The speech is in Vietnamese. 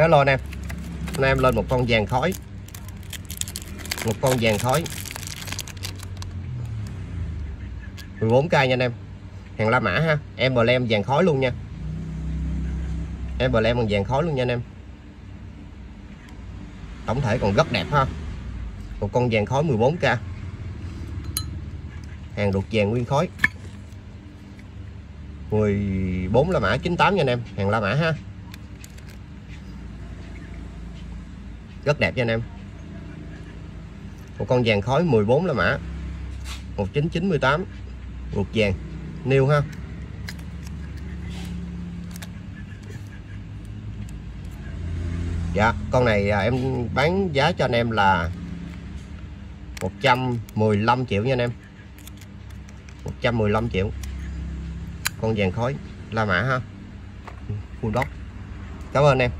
Hello anh em. Hôm nay em lên một con vàng khói. Một con vàng khói 14k nha anh em. Hàng La Mã ha. Emblem vàng khói luôn nha. Emblem bằng vàng khói luôn nha anh em. Tổng thể còn rất đẹp ha. Một con vàng khói 14k. Hàng đục vàng nguyên khói. 14 La Mã 98 nha anh em. Hàng La Mã ha. Rất đẹp nha anh em. Một con vàng khói 14 La Mã 1998. Ruột vàng niêu ha. Dạ con này em bán giá cho anh em là 115 triệu nha anh em. 115 triệu. Con vàng khói La Mã ha. Full box. Cảm ơn em.